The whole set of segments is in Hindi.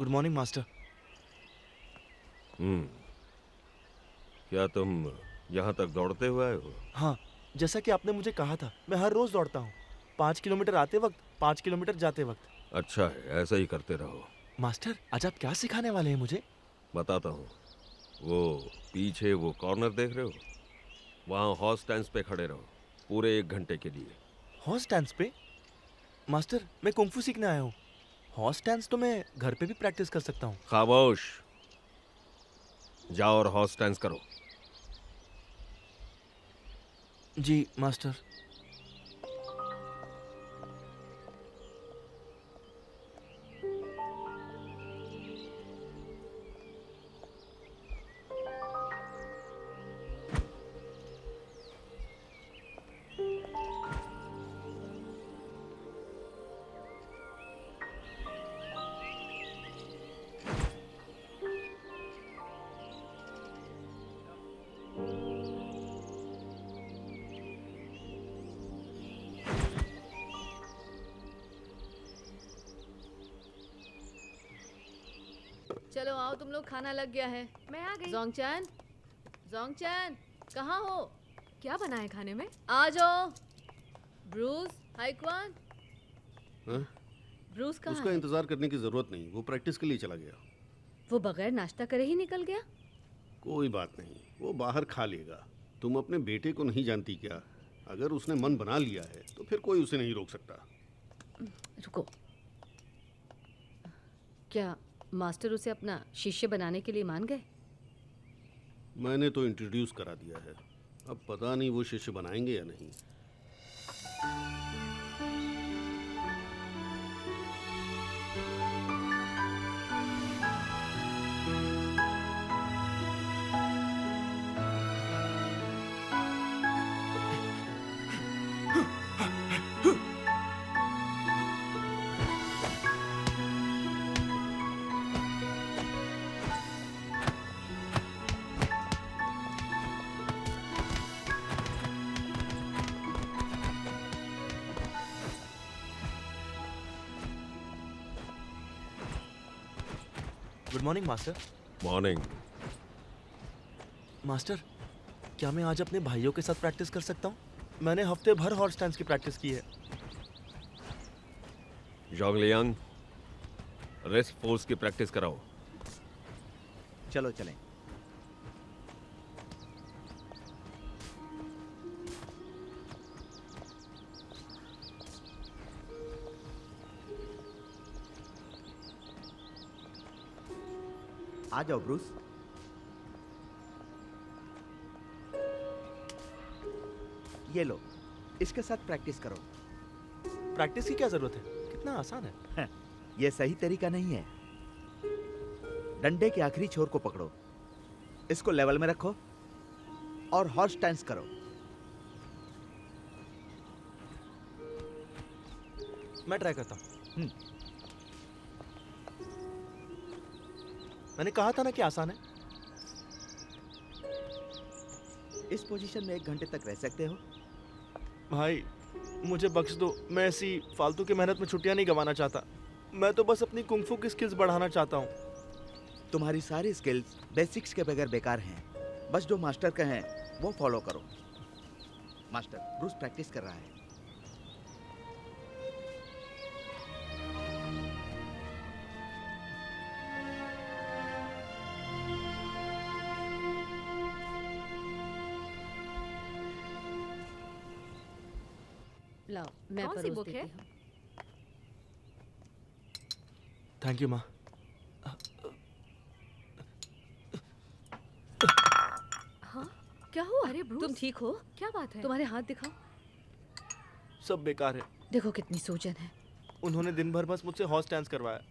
Good morning master. क्या तुम यहाँ तक दौड़ते हुए आए हो? हाँ, जैसा कि आपने मुझे कहा था, मैं हर रोज दौड़ता हूँ। 5 किलोमीटर आते वक्त, 5 किलोमीटर जाते वक्त। अच्छा है, ऐसा ही करते रहो। मास्टर, आज आप क्या सिखाने वाले हैं मुझे? बताता हूँ। वो पीछे वो कॉर्नर देख रहे हो? वहाँ हॉर्स स्टैंड पे खड़े रहो पूरे 1 घंटे के लिए। हॉर्स स्टैंड्स पे? मास्टर, मैं कुंफू सीखने आया हूँ। हॉर्स स्टैंड्स तो मैं घर पे भी प्रैक्टिस कर सकता हूँ। खामोश, जाओ और हॉर्स स्टैंड करो। जी मास्टर। चलो आओ, तुम लोग, खाना लग गया है। मैं आ गई। जोंगचैन, जोंगचैन, कहाँ हो? क्या बना है खाने में? आ जाओ। ब्रूस, हाइक्वान। हाँ? ब्रूस कहाँ उसका है? इंतजार करने की जरूरत नहीं, वो प्रैक्टिस के लिए चला गया। वो बगैर नाश्ता करे ही निकल गया। कोई बात नहीं, वो बाहर खा लेगा। तुम अपने बेटे को नहीं जानती क्या? अगर उसने मन बना लिया है तो फिर कोई उसे नहीं रोक सकता। रुको, क्या मास्टर उसे अपना शिष्य बनाने के लिए मान गए? मैंने तो इंट्रोड्यूस करा दिया है, अब पता नहीं वो शिष्य बनाएंगे या नहीं। Good morning master. Morning. Master, क्या मैं आज अपने भाइयों के साथ प्रैक्टिस कर सकता हूँ? मैंने हफ्ते भर हॉर्स स्टैंड्स की प्रैक्टिस की है। जोंगलियांग, रेस्ट फोर्स की प्रैक्टिस कराओ। चलो चलें। आ जाओ ब्रूस। ये लो, इसके साथ प्रैक्टिस करो। प्रैक्टिस की क्या जरूरत है? कितना आसान है। ये सही तरीका नहीं है। डंडे के आखिरी छोर को पकड़ो, इसको लेवल में रखो और हॉर्स स्टैंड्स करो। मैं ट्राई करता हूँ। मैंने कहा था ना कि आसान है। इस पोजीशन में 1 घंटे तक रह सकते हो। भाई, मुझे बख्श दो। मैं ऐसी फालतू की मेहनत में छुट्टियां नहीं गंवाना चाहता। मैं तो बस अपनी कुंफू की स्किल्स बढ़ाना चाहता हूँ। तुम्हारी सारी स्किल्स बेसिक्स के बगैर बेकार हैं। बस जो मास्टर कहें वो फॉलो करो। मास्टर, ब्रूस प्रैक्टिस कर रहा है। लाओ, मैं कौन सी परोस बुक देती है? हूँ। थैंक यू माँ। हाँ? क्या हुआ? अरे ब्रूस, तुम ठीक हो? क्या बात है? तुम्हारे हाथ दिखाओ। सब बेकार है। देखो कितनी सूजन है। उन्होंने दिन भर बस मुझसे हॉर्स स्टैंड्स करवाया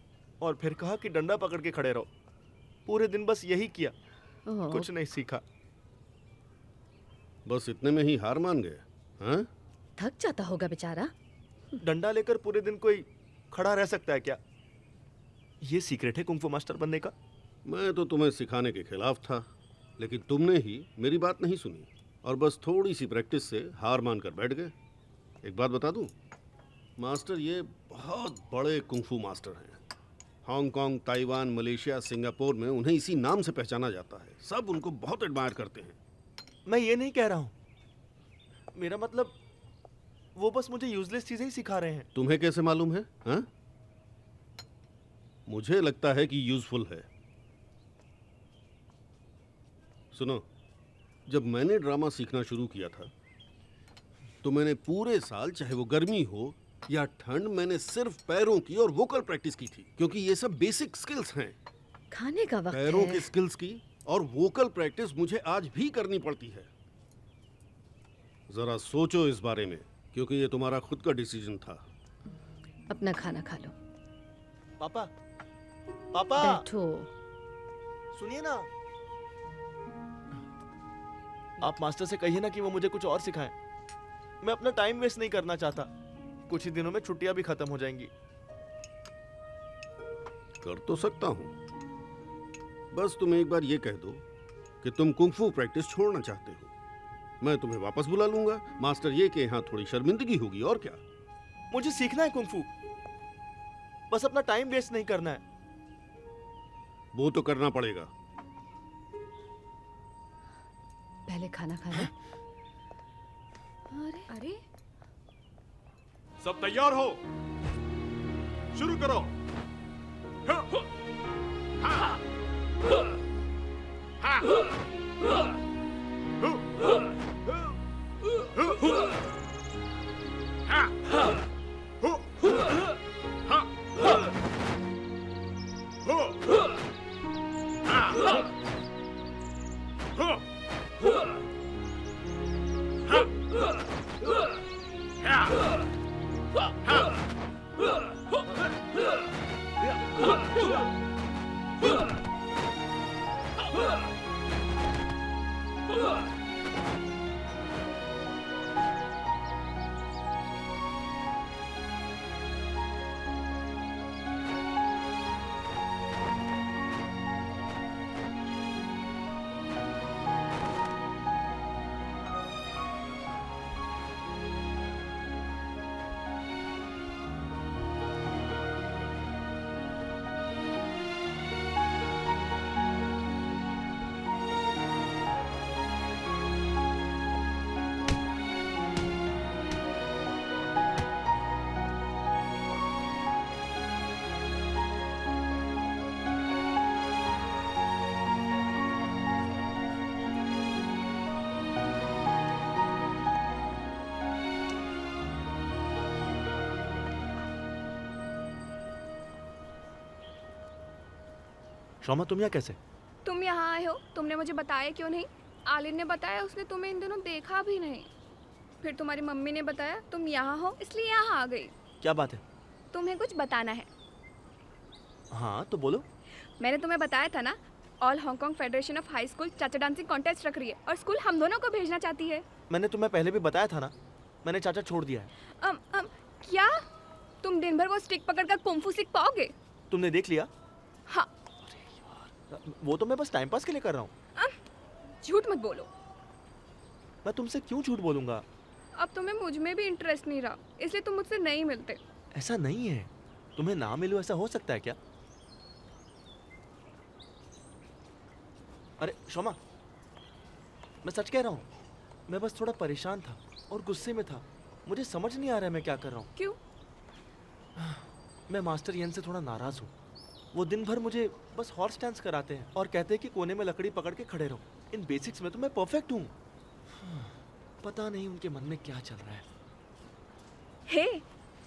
और फिर कहा कि डंडा पकड़ के खड़े रहो। पूरे दिन बस यही किया, ओह, कुछ नहीं सीखा। बस इतने में ही हार मान गए? हाँ? थक जाता होगा बेचारा। डंडा लेकर पूरे दिन कोई खड़ा रह सकता है क्या? ये सीक्रेट है कुंफू मास्टर बनने का। मैं तो तुम्हें सिखाने के खिलाफ था, लेकिन तुमने ही मेरी बात नहीं सुनी और बस थोड़ी सी प्रैक्टिस से हार मान कर बैठ गए। एक बात बता दूं, मास्टर ये बहुत बड़े कुंफू मास्टर हैं। हांगकांग, ताइवान, मलेशिया, सिंगापुर में उन्हें इसी नाम से पहचाना जाता है। सब उनको बहुत एडमायर करते हैं। मैं ये नहीं कह रहा हूँ, मेरा मतलब वो बस मुझे यूजलेस चीजें ही सिखा रहे हैं। तुम्हें कैसे मालूम है? हाँ? मुझे लगता है कि यूजफुल है। सुनो, जब मैंने ड्रामा सीखना शुरू किया था तो मैंने पूरे साल, चाहे वो गर्मी हो या ठंड, मैंने सिर्फ पैरों की और वोकल प्रैक्टिस की थी, क्योंकि ये सब बेसिक स्किल्स हैं। खाने का वक्त पैरों है। की स्किल्स की और वोकल प्रैक्टिस मुझे आज भी करनी पड़ती है। जरा सोचो इस बारे में, क्योंकि ये तुम्हारा खुद का डिसीजन था। अपना खाना खा लो। पापा, पापा बैठो। सुनिए ना, आप मास्टर से कहिए ना कि वो मुझे कुछ और सिखाएं। मैं अपना टाइम वेस्ट नहीं करना चाहता। कुछ ही दिनों में छुट्टियां भी खत्म हो जाएंगी। कर तो सकता हूं, बस तुम एक बार ये कह दो कि तुम कुंफू प्रैक्टिस छोड़ना चाहते हो। मैं तुम्हें वापस बुला लूंगा। मास्टर ये के यहाँ थोड़ी शर्मिंदगी होगी, और क्या। मुझे सीखना है कुंफू, बस अपना टाइम वेस्ट नहीं करना है। वो तो करना पड़ेगा। पहले खाना खा लो। अरे अरे सब तैयार हो, शुरू करो। शोमा, तुम यहाँ कैसे? तुम यहाँ आए हो, तुमने मुझे बताया क्यों नहीं? आलिन ने बताया, उसने तुम्हें इन दिनों देखा भी नहीं। फिर तुम्हारी मम्मी ने बताया तुम यहाँ हो, इसलिए यहाँ आ गई। क्या बात है? तुम्हें कुछ बताना है। हाँ तो बोलो। मैंने तुम्हें बताया था ना, all Hong Kong federation of high school चाचा डांसिंग कॉन्टेस्ट रख रही है और स्कूल हम दोनों को भेजना चाहती है। मैंने तुम्हें पहले भी बताया था ना, मैंने चाचा छोड़ दिया है। क्या तुम दिन भर वो स्टिक पकड़कर कुंफू सीख पाओगे? तुमने देख लिया? हाँ। वो तो मैं बस टाइम पास के लिए कर रहा हूँ। झूठ मत बोलो। मैं तुमसे क्यों झूठ बोलूंगा? अब तुम्हें मुझ में भी इंटरेस्ट नहीं रहा, इसलिए तुम मुझसे नहीं मिलते। ऐसा नहीं है, तुम्हें ना मिलूं ऐसा हो सकता है क्या? अरे शोमा, मैं सच कह रहा हूँ, मैं बस थोड़ा परेशान था और गुस्से में था। मुझे समझ नहीं आ रहा है मैं क्या कर रहा हूँ। क्यों? मैं मास्टर यन से थोड़ा नाराज हूँ। वो दिन भर मुझे बस हॉर्स डांस कराते हैं और कहते हैं कि कोने में लकड़ी पकड़ के खड़े रहो। इन बेसिक्स में तो मैं परफेक्ट हूँ। पता नहीं उनके मन में क्या चल रहा है। हे,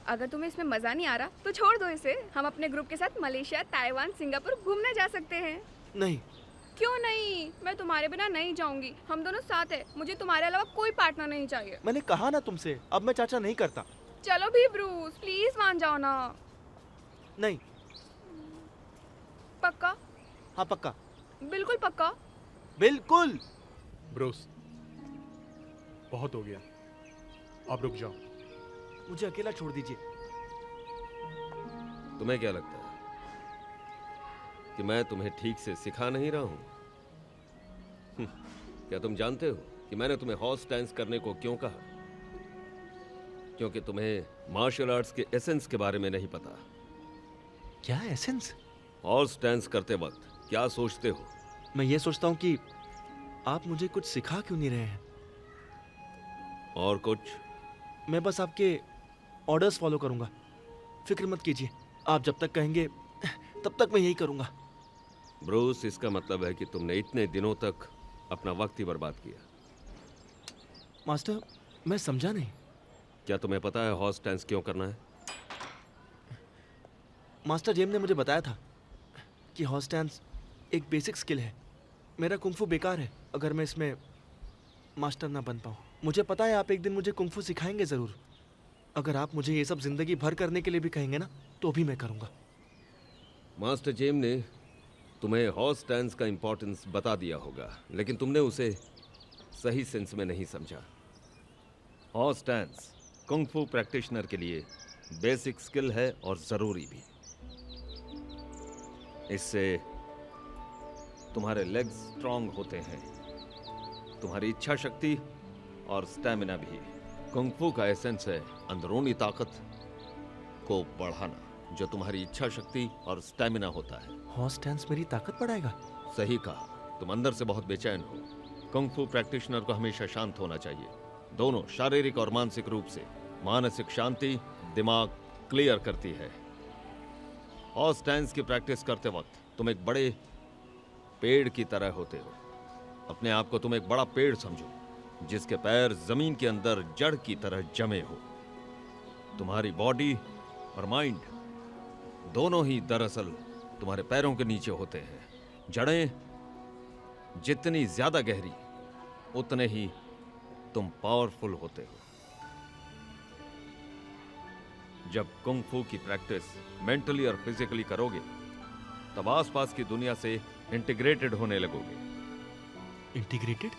अगर तुम्हें इसमें मजा नहीं आ रहा तो छोड़ दो इसे। हम अपने ग्रुप के साथ मलेशिया, ताइवान, सिंगापुर घूमने जा सकते हैं। नहीं। क्यों नहीं? मैं तुम्हारे बिना नहीं जाऊंगी। हम दोनों साथ हैं। मुझे तुम्हारे अलावा कोई पार्टनर नहीं चाहिए। मैंने कहा ना तुमसे, अब मैं चाचा नहीं करता। चलो भी ब्रूस, प्लीज मान जाओ ना। नहीं। पक्का? हाँ पक्का। बिल्कुल पक्का। बिल्कुल। ब्रूस, बहुत हो गया, अब रुक जाओ। मुझे अकेला छोड़ दीजिए। तुम्हें क्या लगता है कि मैं तुम्हें ठीक से सिखा नहीं रहा हूं? क्या तुम जानते हो कि मैंने तुम्हें हॉर्स डांस करने को क्यों कहा? क्योंकि तुम्हें मार्शल आर्ट्स के एसेंस के बारे में नहीं पता। क्या एसेंस? हॉर्स डांस करते वक्त क्या सोचते हो? मैं ये सोचता हूँ कि आप मुझे कुछ सिखा क्यों नहीं रहे हैं। और कुछ? मैं बस आपके ऑर्डर्स फॉलो करूँगा, फिक्र मत कीजिए। आप जब तक कहेंगे तब तक मैं यही करूँगा। ब्रूस, इसका मतलब है कि तुमने इतने दिनों तक अपना वक्त ही बर्बाद किया। मास्टर, मैं समझा नहीं। क्या तुम्हें पता है हॉर्स डांस क्यों करना है? मास्टर जेम ने मुझे बताया था कि हॉर्स डांस एक बेसिक स्किल है। मेरा कुंफू बेकार है अगर मैं इसमें मास्टर ना बन पाऊँ। मुझे पता है आप एक दिन मुझे कुंफू सिखाएंगे ज़रूर। अगर आप मुझे ये सब ज़िंदगी भर करने के लिए भी कहेंगे ना, तो भी मैं करूँगा। मास्टर जेम ने तुम्हें हॉर्स डांस का इंपॉर्टेंस बता दिया होगा, लेकिन तुमने उसे सही सेंस में नहीं समझा। हॉर्स डांस कुंग फू प्रैक्टिशनर के लिए बेसिक स्किल है और ज़रूरी भी। इससे तुम्हारे लेग्स स्ट्रांग होते हैं, तुम्हारी इच्छा शक्ति और स्टैमिना भी। कुंग फू का एसेंस है अंदरूनी ताकत को बढ़ाना, जो तुम्हारी इच्छा शक्ति और स्टैमिना होता है। हॉर्स डांस मेरी ताकत बढ़ाएगा? सही कहा, तुम अंदर से बहुत बेचैन हो। कुंग फू प्रैक्टिशनर को हमेशा शांत होना चाहिए, दोनों शारीरिक और मानसिक रूप से। मानसिक शांति दिमाग क्लियर करती है। हॉर्स डांस की प्रैक्टिस करते वक्त तुम एक बड़े पेड़ की तरह होते हो। अपने आप को तुम एक बड़ा पेड़ समझो, जिसके पैर जमीन के अंदर जड़ की तरह जमे हो। तुम्हारी बॉडी और माइंड दोनों ही दरअसल तुम्हारे पैरों के नीचे होते हैं। जड़ें जितनी ज्यादा गहरी, उतने ही तुम पावरफुल होते हो। जब कुंग फू की प्रैक्टिस मेंटली और फिजिकली करोगे, तब आसपास की दुनिया से इंटीग्रेटेड होने लगोगे। इंटीग्रेटेड?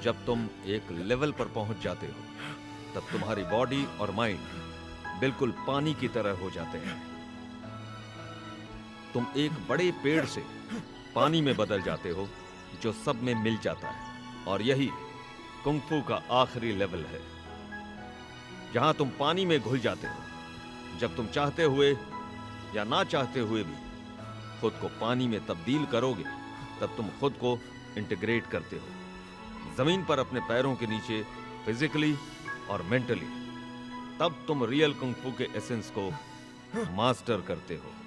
जब तुम एक लेवल पर पहुंच जाते हो, तब तुम्हारी बॉडी और माइंड बिल्कुल पानी की तरह हो जाते हैं। तुम एक बड़े पेड़ से पानी में बदल जाते हो, जो सब में मिल जाता है। और यही कुंग फू का आखिरी लेवल है, जहां तुम पानी में घुल जाते हो। जब तुम चाहते हुए या ना चाहते हुए भी खुद को पानी में तब्दील करोगे, तब तुम खुद को इंटीग्रेट करते हो जमीन पर अपने पैरों के नीचे, फिजिकली और मेंटली। तब तुम रियल कुंग फू के एसेंस को मास्टर करते हो।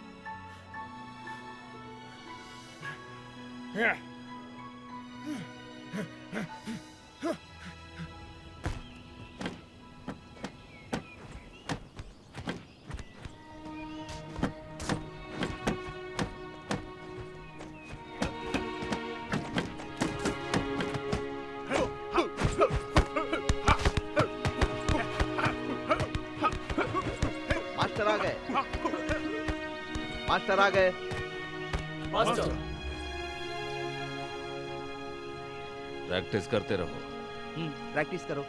मास्टर आ गए। मास्टर आ गए। प्रैक्टिस करते रहो। प्रैक्टिस करो।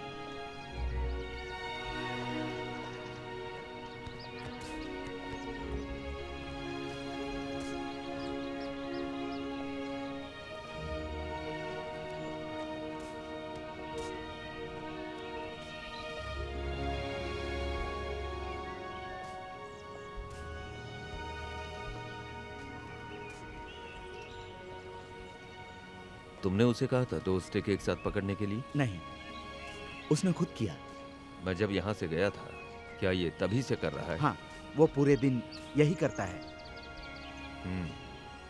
तुमने उसे कहा था 2 स्टिक एक साथ पकड़ने के लिए? नहीं, उसने खुद किया। मैं जब यहां से गया था, क्या ये तभी से कर रहा है? हाँ, वो पूरे दिन यही करता है।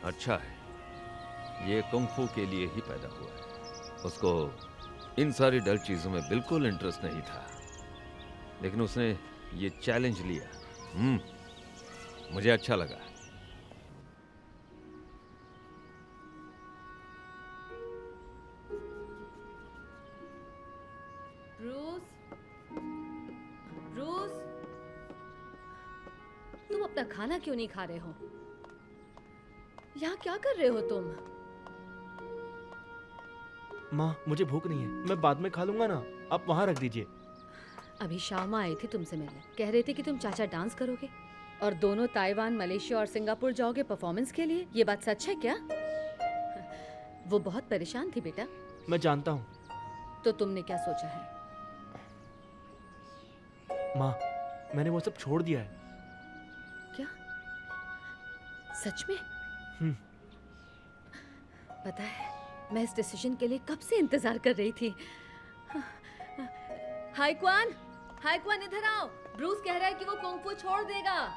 अच्छा है। ये कुंग फू के लिए ही पैदा हुआ है। उसको इन सारी डल चीजों में बिल्कुल इंटरेस्ट नहीं था, लेकिन उसने ये चैलेंज लिया। मुझे अच्छा लगा। ब्रूस, तुम अपना खाना क्यों नहीं खा रहे हो? यहाँ क्या कर रहे हो तुम? माँ, मुझे भूख नहीं है, मैं बाद में खा लूंगा ना। आप वहाँ रख दीजिए। अभी शामा आई थी तुमसे मिलने, कह रहे थे कि तुम चाचा डांस करोगे और दोनों ताइवान, मलेशिया और सिंगापुर जाओगे परफॉर्मेंस के लिए। ये बात सच है क्या? वो बहुत परेशान थी बेटा। मैं जानता हूँ। तो तुमने क्या सोचा है? माँ, मैंने वो सब छोड़ दिया है। क्या? सच में? हम्म। पता है, मैं इस डिसीजन के लिए कब से इंतजार कर रही थी। हाय क्वान इधर आओ। ब्रूस कह रहा है कि वो कुंग फू छोड़ देगा।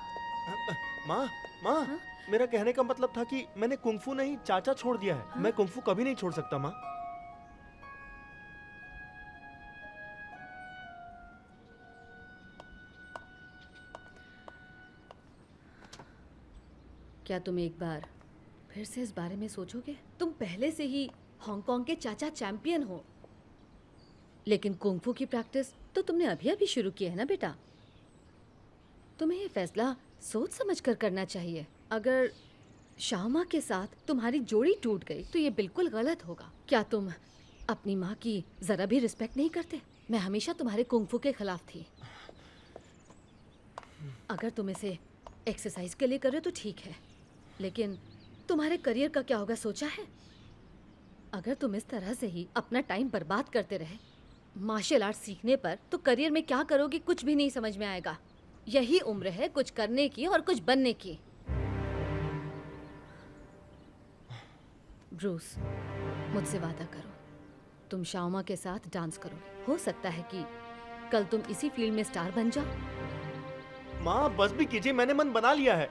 माँ माँ, हाँ? मेरा कहने का मतलब था कि मैंने कुंफू नहीं, चाचा छोड़ दिया है। हाँ? मैं कुंफू कभी नहीं छोड़ सकता माँ। क्या तुम एक बार फिर से इस बारे में सोचोगे? तुम पहले से ही हांगकांग के चाचा चैंपियन हो, लेकिन कुंग-फू की प्रैक्टिस तो तुमने अभी अभी शुरू की है ना बेटा। तुम्हें ये फैसला सोच समझ कर करना चाहिए। अगर शाओमा के साथ तुम्हारी जोड़ी टूट गई तो ये बिल्कुल गलत होगा। क्या तुम अपनी माँ की जरा भी रिस्पेक्ट नहीं करते? मैं हमेशा तुम्हारे कुंग-फू के खिलाफ थी। अगर तुम इसे एक्सरसाइज के लिए करे तो ठीक है, लेकिन तुम्हारे करियर का क्या होगा सोचा है? अगर तुम इस तरह से ही अपना टाइम बर्बाद करते रहे मार्शल आर्ट सीखने पर, तो करियर में क्या करोगे कुछ भी नहीं समझ में आएगा। यही उम्र है कुछ करने की और कुछ बनने की। ब्रूस, मुझसे वादा करो, तुम शाओमा के साथ डांस करोगे। हो सकता है कि कल तुम इसी फील्ड में स्टार बन जाओ। माँ बस भी कीजिए, मैंने मन बना लिया है।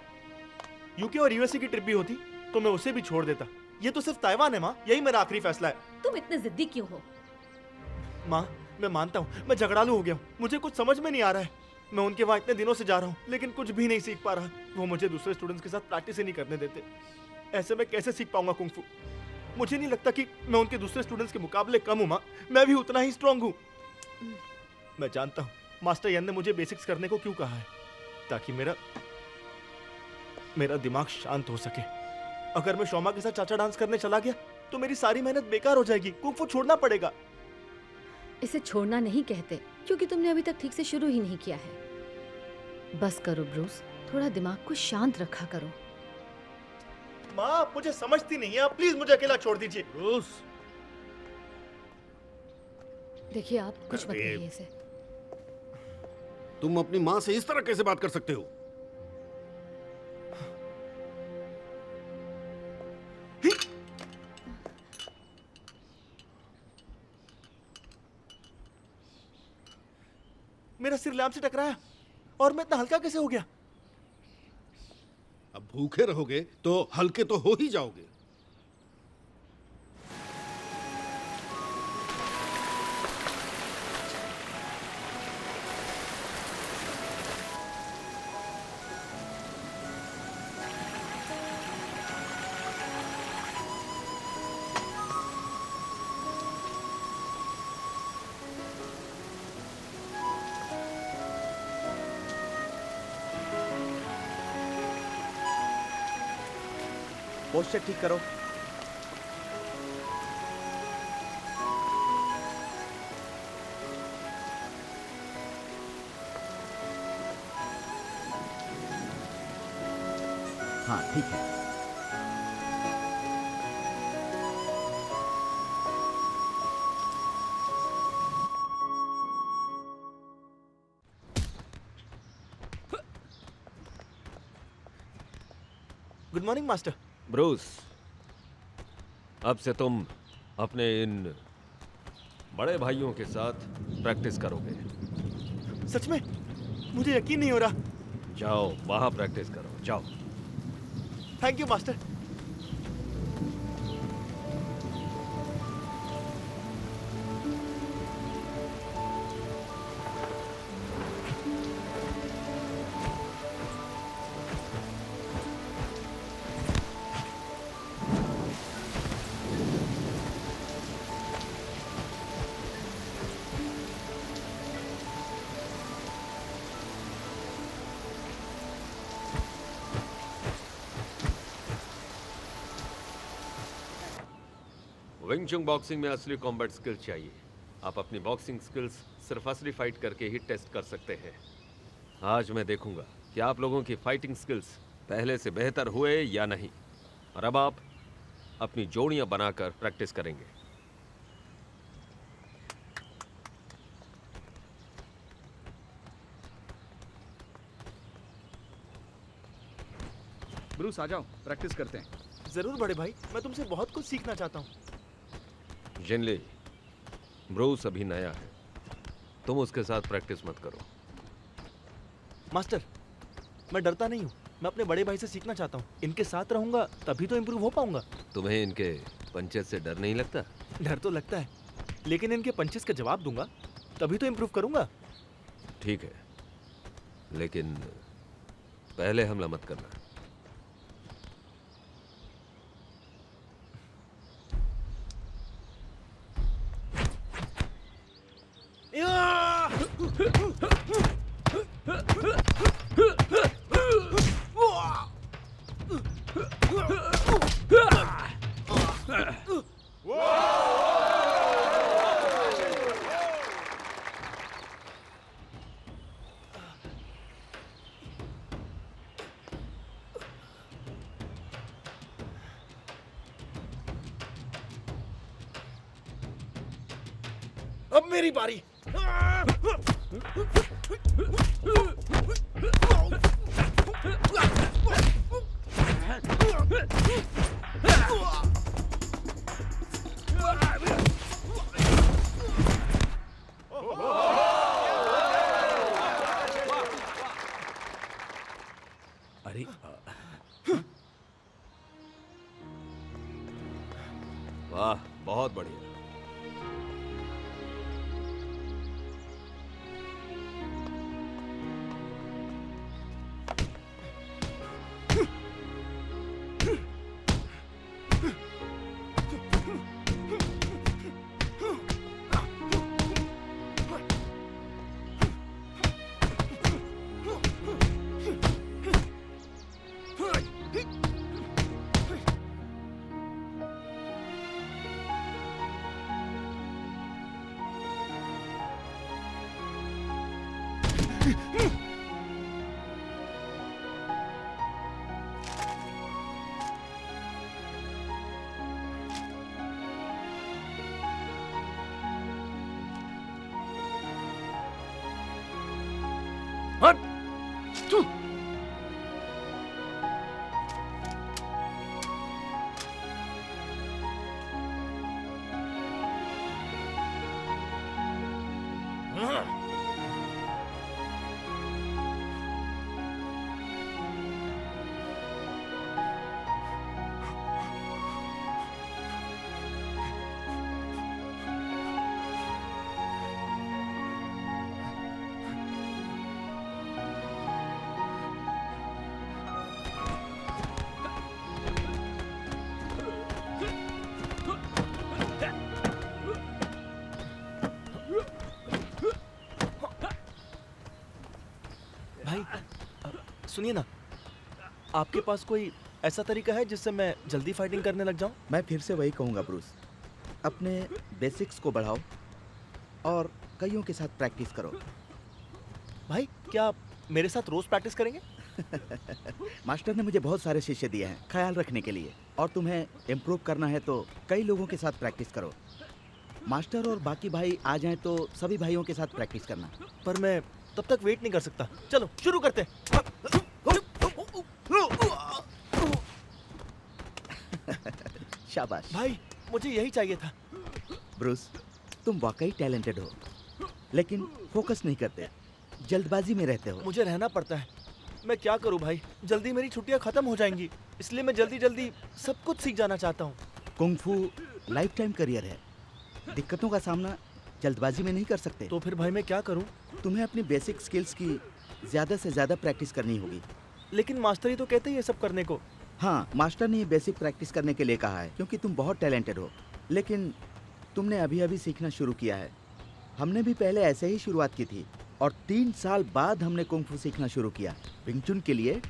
यूके और यूएसए की ट्रिप भी होती तो मैं उसे भी छोड़ देता। ये तो सिर्फ ताइवान है माँ, यही मेरा आखिरी फैसला है। तुम इतने जिद्दी क्यों हो? माँ मैं मानता हूँ मैं झगड़ालू हो गया हूँ, मुझे कुछ समझ में नहीं आ रहा है। मैं उनके वहाँ इतने दिनों से जा रहा हूँ लेकिन कुछ भी नहीं सीख पा रहा। वो मुझे दूसरे स्टूडेंट्स के साथ प्रैक्टिस ही नहीं करने देते। ऐसे में कैसे सीख पाऊंगा कुंग-फू? मुझे नहीं लगता कि मैं उनके दूसरे स्टूडेंट्स के मुकाबले कम हूँ माँ, मैं भी उतना ही स्ट्रांग हूँ। मैं जानता हूँ मास्टर यन ने मुझे बेसिक्स करने को क्यों कहा है, ताकि मेरा दिमाग शांत हो सके। अगर मैं शोमा के साथ चाचा डांस करने चला गया तो मेरी सारी मेहनत बेकार हो जाएगी। कुंग-फू छोड़ना पड़ेगा। इसे छोड़ना नहीं कहते, क्योंकि तुमने अभी तक ठीक से शुरू ही नहीं किया है। बस करो ब्रूस, थोड़ा दिमाग को शांत रखा करो। माँ आप मुझे समझती नहीं है, आप प्लीज मुझे अकेला छोड़ दीजिए। ब्रूस, देखिए आप कुछ मत अरे। कहिए इसे। तुम अपनी माँ से इस तरह कैसे बात कर सकते हो? मेरा सिर लैंप से टकराया और मैं इतना हल्का कैसे हो गया? अब भूखे रहोगे तो हल्के तो हो ही जाओगे। पोस्चर ठीक करो। हाँ ठीक है। Good morning master. ब्रूस, अब से तुम अपने इन बड़े भाइयों के साथ प्रैक्टिस करोगे। सच में मुझे यकीन नहीं हो रहा। जाओ वहां प्रैक्टिस करो, जाओ। Thank you master. Wing Chun boxing में असली कॉम्बैट स्किल्स चाहिए। आप अपनी बॉक्सिंग स्किल्स सिर्फ असली फाइट करके ही टेस्ट कर सकते हैं। आज मैं देखूंगा कि आप लोगों की फाइटिंग स्किल्स पहले से बेहतर हुए या नहीं। और अब आप अपनी जोड़ियां बनाकर प्रैक्टिस करेंगे। ब्रूस आ जाओ, प्रैक्टिस करते हैं। जरूर बड़े भाई, मैं तुमसे बहुत कुछ सीखना चाहता हूँ। जिनली, ब्रूस अभी नया है, तुम उसके साथ प्रैक्टिस मत करो। मास्टर, मैं डरता नहीं हूँ, मैं अपने बड़े भाई से सीखना चाहता हूँ। इनके साथ रहूंगा तभी तो इम्प्रूव हो पाऊंगा। तुम्हें इनके पंचेस से डर नहीं लगता? डर तो लगता है, लेकिन इनके पंचेस का जवाब दूंगा तभी तो इम्प्रूव करूंगा। ठीक है, लेकिन पहले हमला मत करना। अब मेरी बारी। अरे वाह, बहुत बढ़िया। भाई, सुनिए ना, आपके पास कोई ऐसा तरीका है जिससे मैं जल्दी फाइटिंग करने लग जाऊं? मैं फिर से वही कहूँगा ब्रूस, अपने बेसिक्स को बढ़ाओ और कईयों के साथ प्रैक्टिस करो। भाई, क्या आप मेरे साथ रोज प्रैक्टिस करेंगे? मास्टर ने मुझे बहुत सारे शिष्य दिए हैं ख्याल रखने के लिए, और तुम्हें इम्प्रूव करना है तो कई लोगों के साथ प्रैक्टिस करो। मास्टर और बाकी भाई आ जाएं तो सभी भाइयों के साथ प्रैक्टिस करना। पर मैं तब तक वेट नहीं कर सकता। चलो शुरू करते हैं। शाबाश भाई, मुझे यही चाहिए था। ब्रूस, तुम वाकई टैलेंटेड हो, लेकिन फोकस नहीं करते, जल्दबाजी में रहते हो। मुझे रहना पड़ता है। मैं क्या करूं भाई, जल्दी मेरी छुट्टियां खत्म हो जाएंगी, इसलिए मैं जल्दी जल्दी सब कुछ सीख जाना चाहता हूं। कुंग-फू लाइफ टाइम करियर है, दिक्कतों का सामना जल्दबाजी में नहीं कर सकते। तो फिर भाई मैं क्या करूं? तुम्हें अपनी बेसिक स्किल्स की ज़्यादा से ज़्यादा प्रैक्टिस करनी होगी। लेकिन मास्टर ही तो कहते हैं ये सब करने को। हाँ, मास्टर ने ये बेसिक प्रैक्टिस करने के लिए कहा है क्योंकि तुम बहुत टैलेंटेड हो, लेकिन तुमने अभी अभी सीखना शुरू किया है। हमने भी पहले ऐसे ही शुरुआत की थी और 3 साल बाद हमने कुंग-फू सीखना शुरू किया। विंग चुन के लिए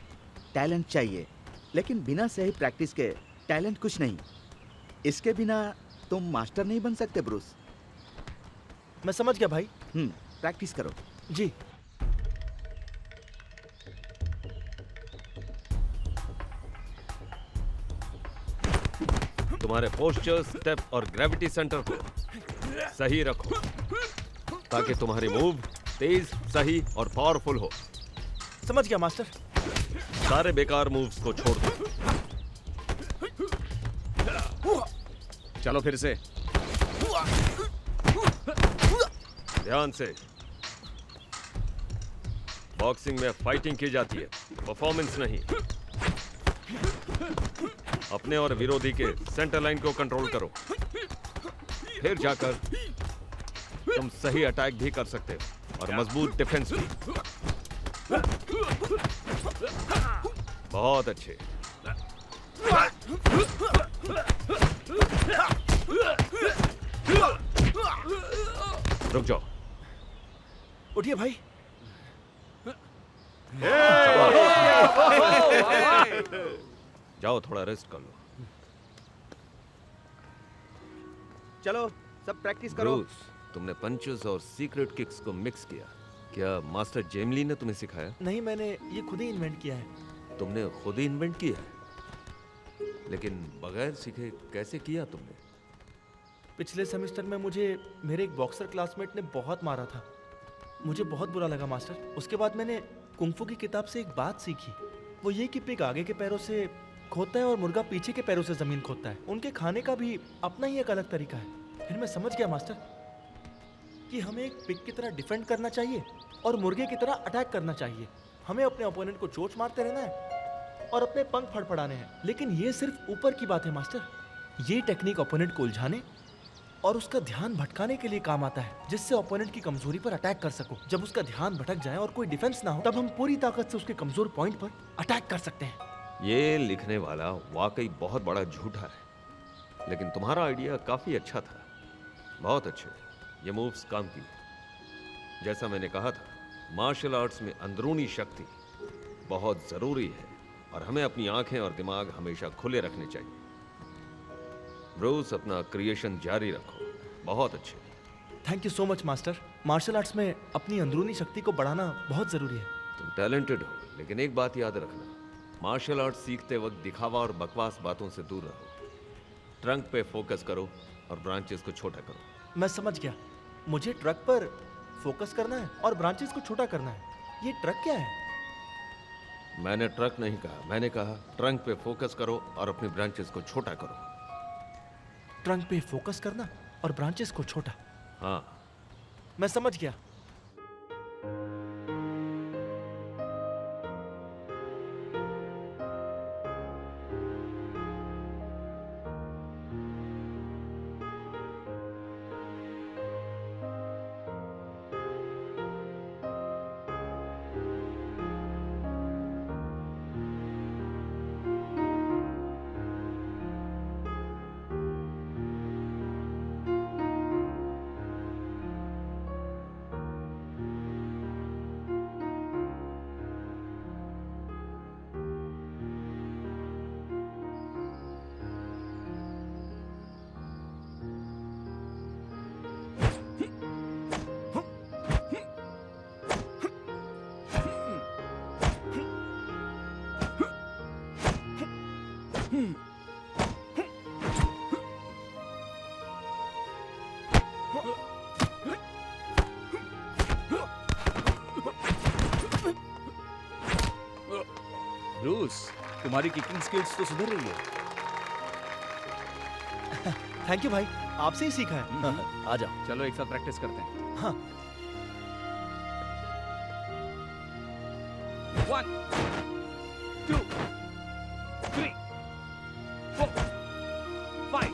टैलेंट चाहिए, लेकिन बिना सही प्रैक्टिस के टैलेंट कुछ नहीं। इसके बिना तुम मास्टर नहीं बन सकते ब्रूस। मैं समझ गया भाई। प्रैक्टिस करो। जी। तुम्हारे पोस्चर, स्टेप और ग्रेविटी सेंटर को सही रखो ताकि तुम्हारी मूव तेज, सही और पावरफुल हो। समझ गया मास्टर। सारे बेकार मूव्स को छोड़ दो। चलो फिर से। ध्यान से। बॉक्सिंग में फाइटिंग की जाती है, परफॉर्मेंस नहीं। अपने और विरोधी के सेंटर लाइन को कंट्रोल करो, फिर जाकर तुम सही अटैक भी कर सकते हो और मजबूत डिफेंस भी। बहुत अच्छे। रुक जाओ। उठिए भाई। जाओ थोड़ा रेस्ट कर लो। चलो सब प्रैक्टिस करो। ब्रूस, तुमने पंचेस और सीक्रेट किक्स को मिक्स किया। क्या मास्टर जेमली ने तुम्हें सिखाया? नहीं, मैंने ये खुद ही इन्वेंट किया है। तुमने खुद ही इन्वेंट किया है? लेकिन बगैर सीखे कैसे किया तुमने? पिछले सेमेस्टर में मुझे मेरे एक बॉक्सर क्लासमेट ने बहुत मारा था। मुझे बहुत बुरा लगा मास्टर। उसके बाद मैंने कुंफू की किताब से एक बात सीखी। वो ये कि पिग आगे के पैरों से खोदता है और मुर्गा पीछे के पैरों से जमीन खोदता है। उनके खाने का भी अपना ही एक अलग तरीका है। फिर मैं समझ गया मास्टर कि हमें एक पिग की तरह डिफेंड करना चाहिए और मुर्गे की तरह अटैक करना चाहिए। हमें अपने ओपोनेंट को चोट मारते रहना है और अपने पंख फड़फड़ाने हैं। लेकिन ये सिर्फ ऊपर की बात है मास्टर। ये टेक्निक ओपोनेंट को उलझाने और उसका ध्यान भटकाने के लिए काम आता है, जिससे ओपोनेंट की कमजोरी पर अटैक कर सको। जब उसका ध्यान भटक जाए और कोई डिफेंस ना हो, तब हम पूरी ताकत से उसके कमजोर पॉइंट पर अटैक कर सकते हैं। ये लिखने वाला वाकई बहुत बड़ा झूठा है, लेकिन तुम्हारा आइडिया काफी अच्छा था। बहुत अच्छे। ये मूव्स काम की। जैसा मैंने कहा था, मार्शल आर्ट्स में अंदरूनी शक्ति बहुत जरूरी है और हमें अपनी आंखें और दिमाग हमेशा खुले रखने चाहिए। ब्रूस, अपना क्रिएशन जारी रखो। बहुत अच्छे। Thank you so much master. Martial arts में अपनी अंदरूनी शक्ति को बढ़ाना बहुत जरूरी है। तुम टैलेंटेड हो, लेकिन एक बात याद रखना, मार्शल आर्ट सीखते वक्त दिखावा और बकवास बातों से दूर रहो। ट्रंक पे फोकस करो और ब्रांचेस को छोटा करो। मैं समझ गया। मुझे ट्रक पर फोकस करना है और ब्रांचेस को छोटा करना है। ये ट्रक क्या है? मैंने ट्रक नहीं कहा, मैंने कहा ट्रंक पे फोकस करो और अपनी ब्रांचेस को छोटा करो। ट्रंक पे फोकस करना और ब्रांचेस को छोटा। हाँ। मैं समझ गया। ब्रूस, तुम्हारी किकिंग स्किल्स तो सुधर रही है। थैंक यू भाई, आपसे ही सीखा है। आ जाओ। चलो एक साथ प्रैक्टिस करते हैं। हाँ। 1 2 3 4 5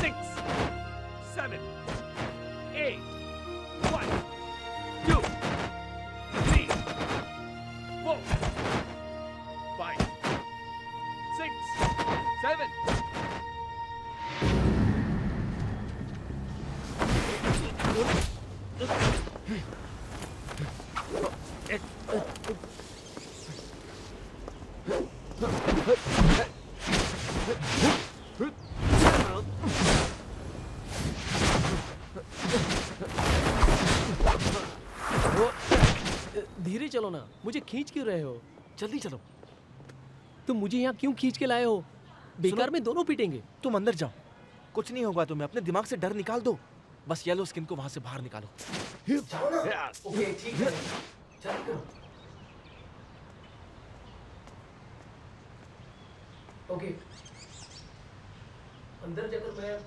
6 7 8 1 2 3 4 5 6 7 धीरे चलो ना, मुझे खींच क्यों रहे हो? जल्दी चलो। तुम मुझे यहाँ क्यों खींच के लाए हो? बेकार सुनो। में दोनों पीटेंगे। तुम अंदर जाओ, कुछ नहीं होगा तुम्हें। अपने दिमाग से डर निकाल दो। बस येलो स्किन को वहां से बाहर निकालो। ओके, ठीक है। ओके, अंदर जाकर मैं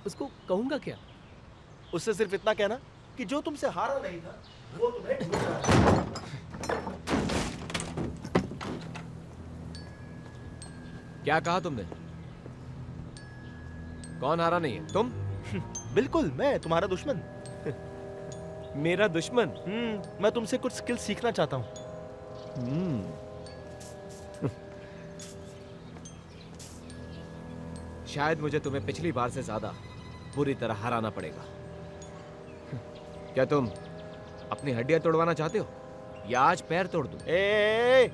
उसको कहूँगा क्या? उससे सिर्फ इतना कहना कि जो तुमसे हारा नहीं था वो तुम्हें ढूंढ रहा है। क्या कहा तुमने? कौन हारा नहीं है? तुम? बिल्कुल, मैं तुम्हारा दुश्मन। मेरा दुश्मन? मैं तुमसे कुछ स्किल सीखना चाहता हूँ। शायद मुझे तुम्हें पिछली बार से ज्यादा बुरी तरह हराना पड़ेगा। क्या तुम अपनी हड्डियां तोड़वाना चाहते हो या आज पैर तोड़ दूं? ए,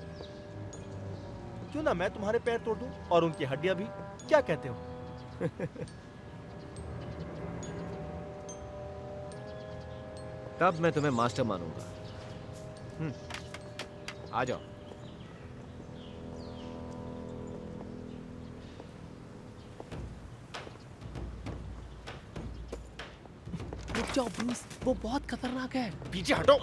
क्यों ना मैं तुम्हारे पैर तोड़ दूं और उनकी हड्डियां भी। क्या कहते हो? तब मैं तुम्हें मास्टर मानूंगा। आ जाओ। रुक जाओ ब्रूस, वो बहुत खतरनाक है। पीछे हटो।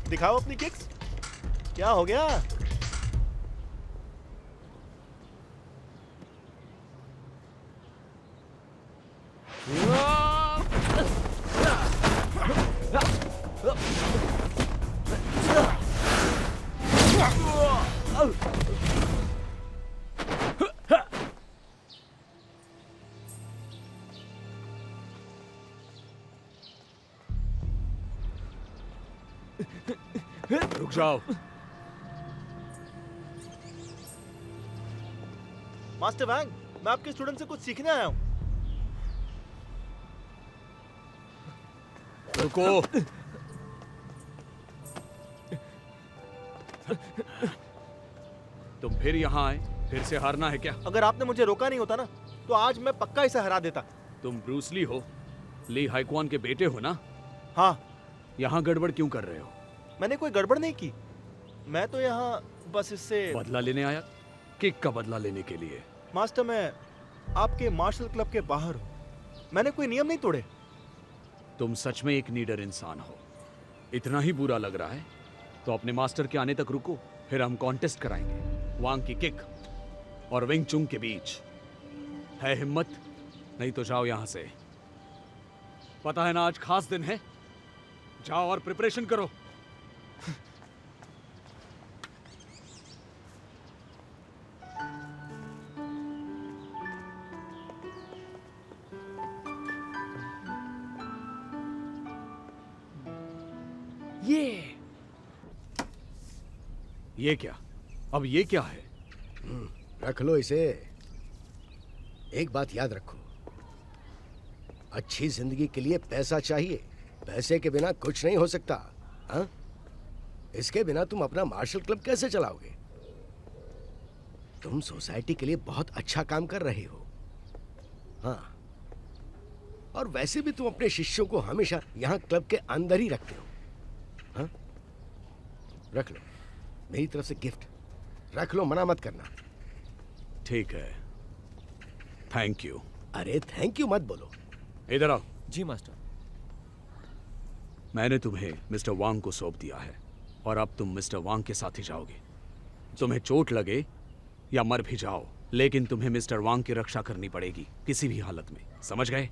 दिखाओ अपनी किक्स। क्या हो गया? रुक जाओ। मास्टर वैंग, मैं आपके स्टूडेंट से कुछ सीखने आया हूँ। रुको। तुम फिर यहाँ आए? फिर से हारना है क्या? अगर आपने मुझे रोका नहीं होता ना तो आज मैं पक्का इसे हरा देता। तुम ब्रूस ली हो, ली हाइक्वान के बेटे हो ना? हाँ। यहाँ गड़बड़ क्यों कर रहे हो? मैंने कोई गड़बड़ नहीं की। मैं तो यहाँ बस इससे बदला लेने आया, किक का बदला लेने के लिए। मास्टर, मैं आपके मार्शल क्लब के बाहर हूँ। मैंने कोई नियम नहीं तोड़े। तुम सच में एक नीडर इंसान हो। इतना ही बुरा लग रहा है तो अपने मास्टर के आने तक रुको, फिर हम कॉन्टेस्ट कराएंगे वांग की किक और विंग चुंग के बीच। है हिम्मत? नहीं तो जाओ यहां से। पता है ना आज खास दिन है, जाओ और प्रिपरेशन करो। ये क्या? अब ये क्या है? रख लो इसे। एक बात याद रखो, अच्छी जिंदगी के लिए पैसा चाहिए। पैसे के बिना कुछ नहीं हो सकता। हाँ? इसके बिना तुम अपना मार्शल क्लब कैसे चलाओगे? तुम सोसाइटी के लिए बहुत अच्छा काम कर रहे हो। हाँ, और वैसे भी तुम अपने शिष्यों को हमेशा यहाँ क्लब के अंदर ही रखते हो। हाँ? रख लो, मेरी तरफ से गिफ्ट। रख लो, मना मत करना। ठीक है, थैंक यू। अरे थैंक यू मत बोलो। इधर आओ। जी मास्टर। मैंने तुम्हें मिस्टर वांग को सौंप दिया है और अब तुम मिस्टर वांग के साथ ही जाओगे। तुम्हें चोट लगे या मर भी जाओ, लेकिन तुम्हें मिस्टर वांग की रक्षा करनी पड़ेगी किसी भी हालत में। समझ गए?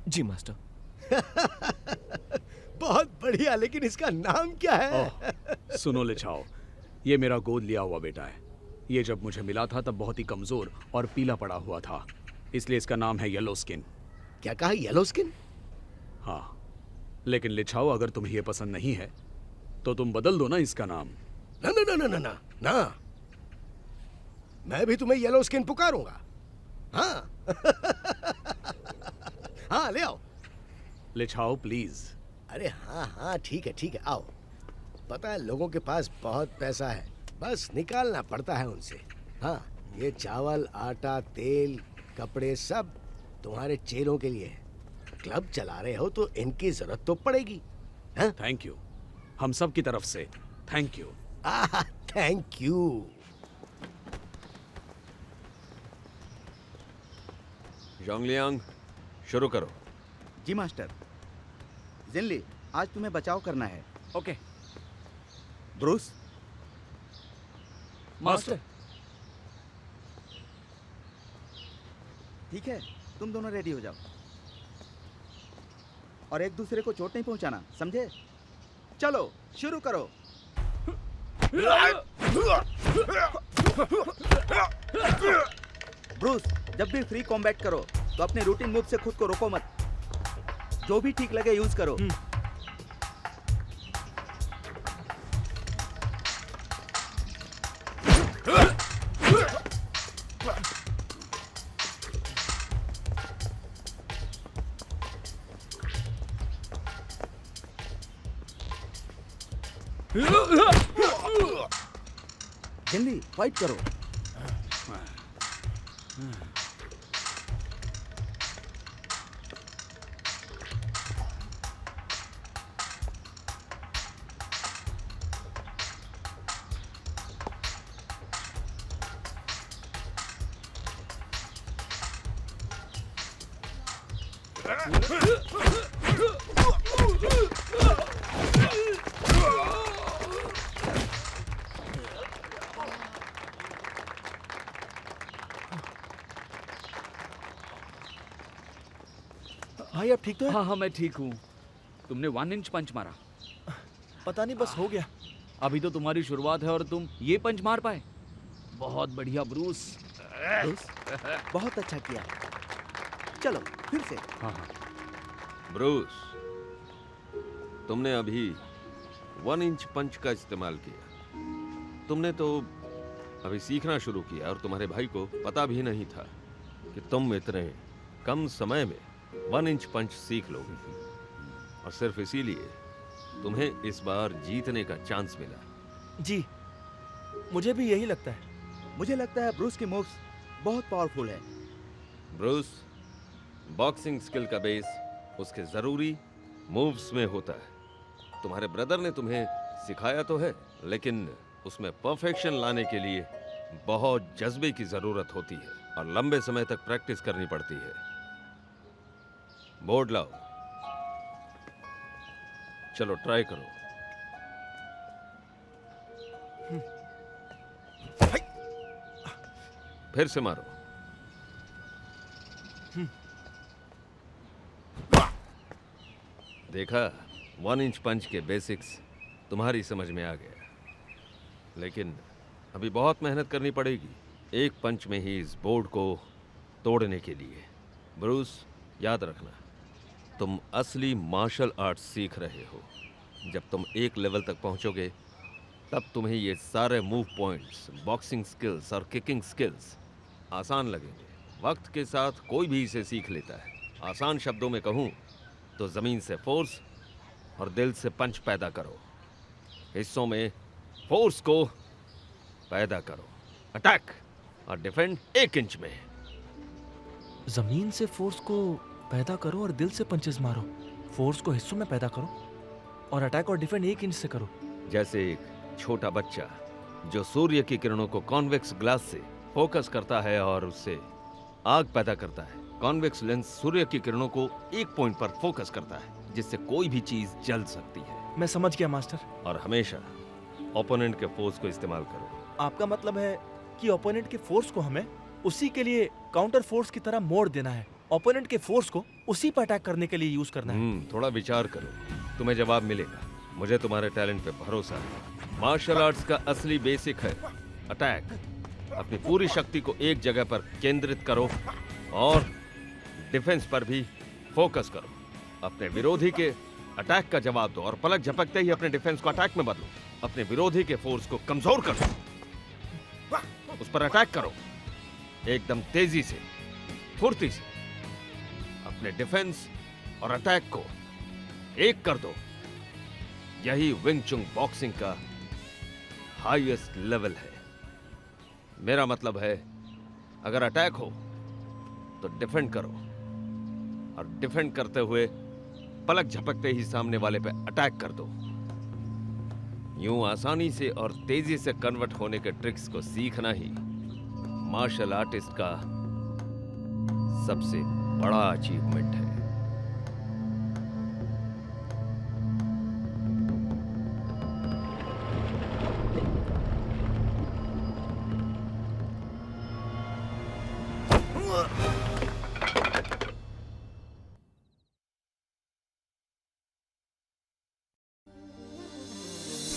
जी मास्टर। बहुत बढ़िया, लेकिन इसका नाम क्या है? सुनो लिचाओ, ये मेरा गोद लिया हुआ बेटा है। ये जब मुझे मिला था तब बहुत ही कमजोर और पीला पड़ा हुआ था। इसलिए इसका नाम है येलो स्किन। क्या कहा, येलो स्किन? हाँ, लेकिन लिछाओ, अगर तुम्हें ये पसंद नहीं है तो तुम बदल दो ना इसका नाम। ना ना ना ना ना ना ना, मैं भी तुम्हें येलो स्किन पुकारूंगा। हाँ हाँ, ले आओ। लिछाओ प्लीज। अरे हाँ हाँ, ठीक है, आओ। पता है, लोगों के पास बहुत पैसा है, बस निकालना पड़ता है उनसे। हाँ, ये चावल, आटा, तेल, कपड़े सब तुम्हारे चेलों के लिए है। क्लब चला रहे हो तो इनकी जरूरत तो पड़ेगी। हाँ? थैंक यू, हम सब की तरफ से thank you. Thank you. Zhongliang, शुरू करो। जी मास्टर। जिनली, आज तुम्हें बचाव करना है। Okay Bruce. मास्टर। ठीक है, तुम दोनों रेडी हो जाओ और एक दूसरे को चोट नहीं पहुंचाना, समझे? चलो शुरू करो। ब्रूस, जब भी फ्री कॉम्बैट करो तो अपने रूटीन मूव से खुद को रोको मत। जो भी ठीक लगे यूज करो। जल्दी फाइट करो। भाई आप ठीक तो है? हाँ हाँ, मैं ठीक हूँ। तुमने 1 इंच पंच मारा। पता नहीं, बस हो गया। अभी तो तुम्हारी शुरुआत है और तुम ये पंच मार पाए। बहुत बढ़िया ब्रूस। ब्रूस, बहुत अच्छा किया। चलो फिर से। हाँ हाँ। ब्रूस, तुमने अभी 1 इंच पंच का इस्तेमाल किया। तुमने तो अभी सीखना शुरू किया और तुम्हारे भाई को पता भी नहीं था कि तुम इतने कम समय में 1 इंच पंच सीख लोगे, और सिर्फ इसीलिए तुम्हें इस बार जीतने का चांस मिला। जी, मुझे भी यही लगता है। मुझे लगता है ब्रूस की मूव्स बहुत पावरफुल है। ब्रूस, बॉक्सिंग स्किल का बेस उसके जरूरी मूव्स में होता है। तुम्हारे ब्रदर ने तुम्हें सिखाया तो है, लेकिन उसमें परफेक्शन लाने के लिए बहुत जज्बे की जरूरत होती है और लंबे समय तक प्रैक्टिस करनी पड़ती है। बोर्ड लाओ, चलो ट्राई करो। फिर से मारो। देखा, 1 इंच पंच के बेसिक्स तुम्हारी समझ में आ गया, लेकिन अभी बहुत मेहनत करनी पड़ेगी एक पंच में ही इस बोर्ड को तोड़ने के लिए। ब्रूस, याद रखना, तुम असली मार्शल आर्ट्स सीख रहे हो। जब तुम एक लेवल तक पहुंचोगे तब तुम्हें ये सारे मूव पॉइंट्स, बॉक्सिंग स्किल्स और किकिंग स्किल्स आसान लगेंगे। वक्त के साथ कोई भी इसे सीख लेता है। आसान शब्दों में कहूँ तो ज़मीन से फोर्स और दिल से पंच पैदा करो। हिस्सों में फोर्स को पैदा करो, अटैक और डिफेंड 1 इंच में। जमीन से फोर्स को पैदा करो और दिल से पंचेस मारो। फोर्स को हिस्सों में पैदा करो और अटैक और डिफेंड 1 इंच से करो। जैसे एक छोटा बच्चा जो सूर्य की किरणों को कॉन्वेक्स ग्लास से फोकस करता है और उससे आग पैदा करता है। कॉन्वेक्स लेंस सूर्य की किरणों को एक पॉइंट पर फोकस करता है जिससे कोई भी चीज जल सकती है। मैं समझ गया मास्टर। और हमेशा ओपोनेंट के फोर्स को इस्तेमाल करो। आपका मतलब है कि ओपोनेंट के फोर्स को हमें उसी के लिए काउंटर फोर्स की तरह मोड़ देना है। ओपोनेंट के फोर्स को उसी पर अटैक करने के लिए यूज करना है। थोड़ा विचार करो, तुम्हें जवाब मिलेगा। मुझे तुम्हारे टैलेंट पे भरोसा है। मार्शल आर्ट्स का असली बेसिक है अटैक। अपनी पूरी शक्ति को एक जगह पर केंद्रित करो और डिफेंस पर भी फोकस करो। अपने विरोधी के अटैक का जवाब दो और पलक झपकते ही अपने डिफेंस को अटैक में बदलो। अपने विरोधी के फोर्स को कमजोर कर दो, उस पर अटैक करो एकदम तेजी से, फुर्ती से। अपने डिफेंस और अटैक को एक कर दो। यही विंग चुंग बॉक्सिंग का हाईएस्ट लेवल है। मेरा मतलब है, अगर अटैक हो तो डिफेंड करो, और डिफेंड करते हुए पलक झपकते ही सामने वाले पे अटैक कर दो। यूं आसानी से और तेजी से कन्वर्ट होने के ट्रिक्स को सीखना ही मार्शल आर्टिस्ट का सबसे बड़ा अचीवमेंट है।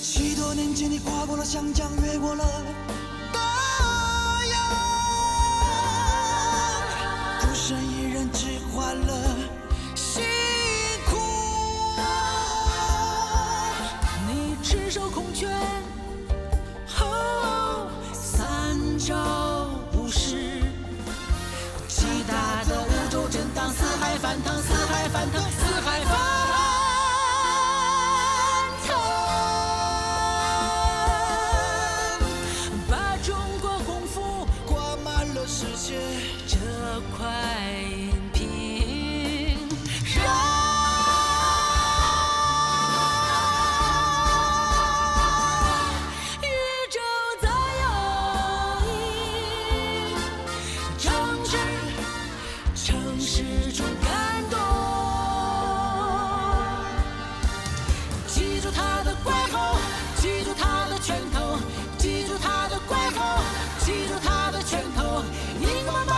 许多年前，你跨过了湘江，越过了大洋，孤身一人，只换了辛苦。你赤手空拳，三招五式，极大的五洲震荡，四海翻腾，四海翻腾，四海翻腾。世界这块银屏，让宇宙在有你，城市中感动。记住他的怪吼，记住他的拳头，记住他的怪吼，记住他的拳头。一个妈妈。